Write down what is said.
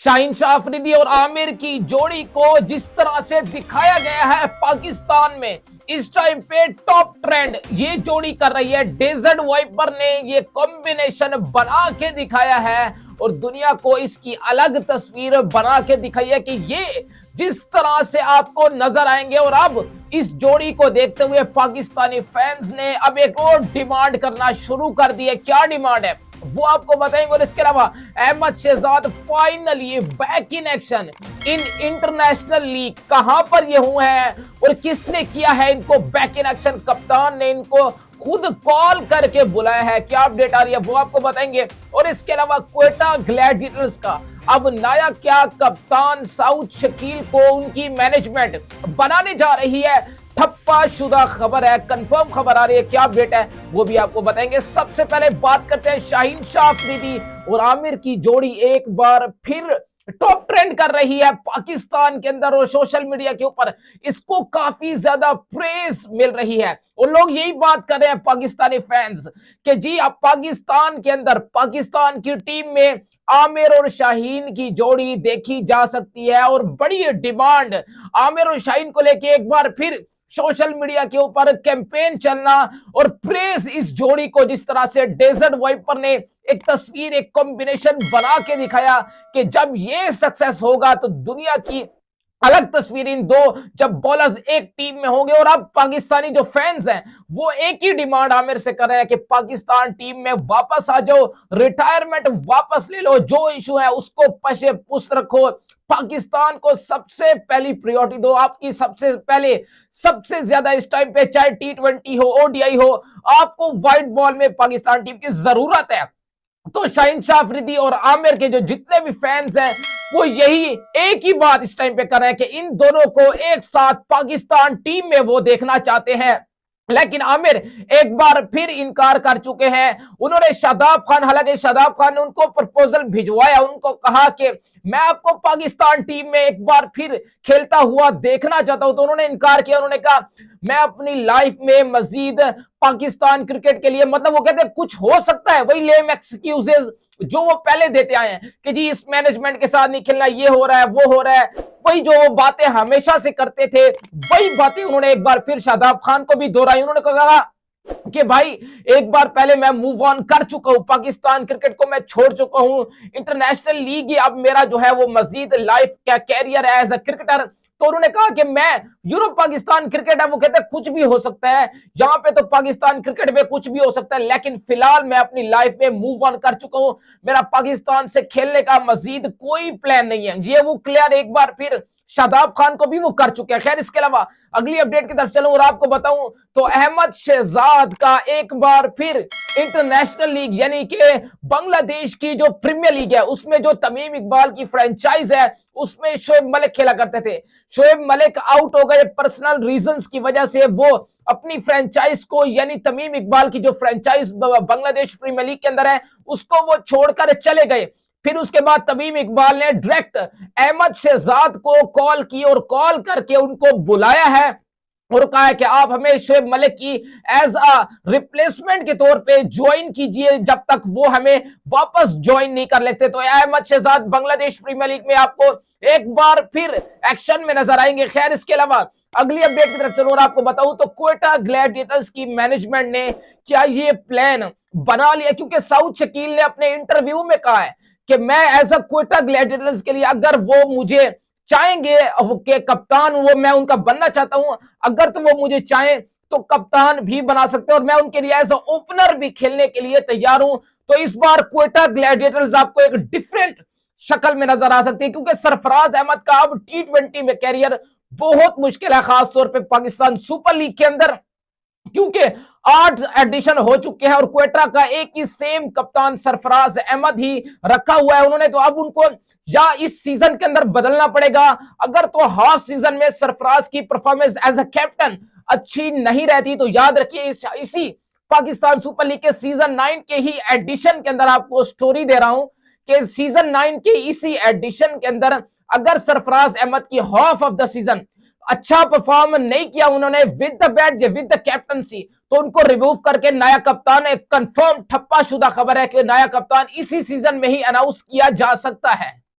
शाहीन शाह अफरीदी और आमिर की जोड़ी को जिस तरह से दिखाया गया है पाकिस्तान में इस टाइम पे टॉप ट्रेंड ये जोड़ी कर रही है। डेजर्ट वाइपर ने ये कॉम्बिनेशन बना के दिखाया है और दुनिया को इसकी अलग तस्वीर बना के दिखाई है कि ये जिस तरह से आपको नजर आएंगे। और अब इस जोड़ी को देखते हुए पाकिस्तानी फैंस ने अब एक और डिमांड करना शुरू कर दी है। क्या डिमांड है वो आपको बताएंगे। और इसके अलावा Ahmed Shehzad finally back in action in international league, कहां पर ये हुए हैं और किसने किया है इनको बैक इन एक्शन। कप्तान ने इनको खुद कॉल करके बुलाया है। क्या अपडेट आ रही है वो आपको बताएंगे। और इसके अलावा क्वेटा ग्लैडिएटर्स का अब नया क्या कप्तान साउथ शकील को उनकी मैनेजमेंट बनाने जा रही है। ठप्पा शुदा खबर है, कंफर्म खबर आ रही है। क्या अपडेट है वो भी आपको बताएंगे। सबसे पहले बात करते हैं शाहीन शाह अफरीदी और आमिर की जोड़ी एक बार फिर टॉप ट्रेंड कर रही है पाकिस्तान के अंदर और सोशल मीडिया के ऊपर इसको काफी ज्यादा प्रेज मिल रही है। और लोग यही बात कर रहे हैं पाकिस्तानी फैंस कि जी अब पाकिस्तान के अंदर पाकिस्तान की टीम में आमिर और शाहीन की जोड़ी देखी जा सकती है। और बड़ी डिमांड आमिर और शाहीन को लेके एक बार फिर सोशल मीडिया के ऊपर कैंपेन चलना और प्रेस इस जोड़ी को जिस तरह से डेजर्ट वाइपर ने एक तस्वीर एक कॉम्बिनेशन बना के दिखाया कि जब ये सक्सेस होगा तो दुनिया की अलग तस्वीर इन दो जब बॉलर्स एक टीम में होंगे। और अब पाकिस्तानी जो फैंस हैं वो एक ही डिमांड आमिर से कर रहे हैं कि पाकिस्तान टीम में वापस आ जाओ, रिटायरमेंट वापस ले लो, जो इशू है उसको पशे पुश रखो, पाकिस्तान को सबसे पहली प्रायोरिटी दो। आपकी सबसे पहले सबसे ज्यादा इस टाइम पे चाहे T20 हो ओडीआई हो आपको व्हाइट बॉल में पाकिस्तान टीम की जरूरत है। तो शाहीन शाह अफरीदी और आमिर के जो जितने भी फैंस हैं वो यही एक ही बात इस टाइम पे कर रहे हैं कि इन दोनों को एक साथ पाकिस्तान टीम में वो देखना चाहते हैं। लेकिन आमिर एक बार फिर इनकार कर चुके हैं। उन्होंने शादाब खान, हालांकि शादाब खान ने उनको प्रपोजल भिजवाया, उनको कहा कि मैं आपको पाकिस्तान टीम में एक बार फिर खेलता हुआ देखना चाहता हूं, तो उन्होंने इनकार किया। उन्होंने कहा मैं अपनी लाइफ में मजीद पाकिस्तान क्रिकेट के लिए, मतलब वो कहते हैं कुछ हो सकता है, वही लेम एक्सक्यूजेस जो वो पहले देते आए हैं कि जी इस मैनेजमेंट के साथ नहीं खेलना, ये हो रहा है वो हो रहा है, वही जो वो बातें हमेशा से करते थे वही बातें उन्होंने एक बार फिर शादाब खान को भी दोहराई। उन्होंने कहा कि भाई एक बार पहले मैं मूव ऑन कर चुका हूं, पाकिस्तान क्रिकेट को मैं छोड़ चुका हूं, इंटरनेशनल लीग ही अब मेरा जो है वो मजीद लाइफ का कैरियर है एज अ क्रिकेटर। तो उन्होंने कहा कि मैं यूरोप पाकिस्तान क्रिकेट है, वो कहते हैं कुछ भी हो सकता है, यहां पे तो पाकिस्तान क्रिकेट में कुछ भी हो सकता है, लेकिन फिलहाल मैं अपनी लाइफ में मूव ऑन कर चुका हूं, मेरा पाकिस्तान से खेलने का मजीद कोई प्लान नहीं है। ये वो क्लियर एक बार फिर शादाब खान को भी वो कर चुके हैं। खैर इसके अलावा अगली अपडेट की तरफ चलूं और आपको बताऊं तो अहमद शहजाद का एक बार फिर इंटरनेशनल लीग यानी कि बांग्लादेश की जो प्रीमियर लीग है उसमें जो तमीम इकबाल की फ्रेंचाइज है उसमें शोएब मलिक खेला करते थे। शोएब मलिक आउट हो गए पर्सनल रीजंस की वजह से, वो अपनी फ्रेंचाइज को यानी तमीम इकबाल की जो फ्रेंचाइज बांग्लादेश प्रीमियर लीग के अंदर है उसको वो छोड़कर चले गए। फिर उसके बाद तमीम इकबाल ने डायरेक्ट अहमद शहजाद को कॉल की और कॉल करके उनको बुलाया है और कहा है कि आप हमें शोएब मलिक की एज अ रिप्लेसमेंट के तौर पे ज्वाइन कीजिए जब तक वो हमें वापस ज्वाइन नहीं कर लेते। तो अहमद शहजाद बांग्लादेश प्रीमियर लीग में आपको एक बार फिर एक्शन में नजर आएंगे। खैर इसके अलावा अगली अपडेट की तरफ चलूं और आपको बताऊं तो क्वेटा ग्लैडिएटर्स की मैनेजमेंट ने क्या ये प्लान बना लिया, क्योंकि साउथ शकील ने अपने इंटरव्यू में कहा है कि मैं एज अ क्वेटा ग्लैडिएटर्स के लिए अगर वो मुझे चाहेंगे के कप्तान, वो मैं उनका बनना चाहता हूं, अगर तो वो मुझे चाहें तो कप्तान भी बना सकते हैं और मैं उनके लिए एज अ ओपनर भी खेलने के लिए तैयार हूं। तो इस बार क्वेटा ग्लैडिएटर्स आपको एक डिफरेंट शक्ल में नजर आ सकती है, क्योंकि सरफराज अहमद का अब T20 में कैरियर बहुत मुश्किल है, खासतौर पर पाकिस्तान सुपर लीग के अंदर, क्योंकि 8 एडिशन हो चुके हैं और क्वेटा का एक ही सेम कप्तान सरफराज अहमद ही रखा हुआ है उन्होंने। तो अब उनको या इस सीजन के अंदर बदलना पड़ेगा, अगर तो हाफ सीजन में सरफराज की परफॉर्मेंस एज अ कैप्टन अच्छी नहीं रहती तो याद रखिए इसी पाकिस्तान सुपर लीग के सीजन 9 के ही एडिशन के अंदर आपको स्टोरी दे रहा हूं कि सीजन 9 के इसी एडिशन के अंदर अगर सरफराज अहमद की हाफ ऑफ द सीजन अच्छा परफॉर्म नहीं किया उन्होंने with the bat with the captaincy, तो उनको रिमूव करके नया कप्तान, एक कंफर्म ठप्पा शुदा खबर है कि नया कप्तान इसी सीजन में ही अनाउंस किया जा सकता है।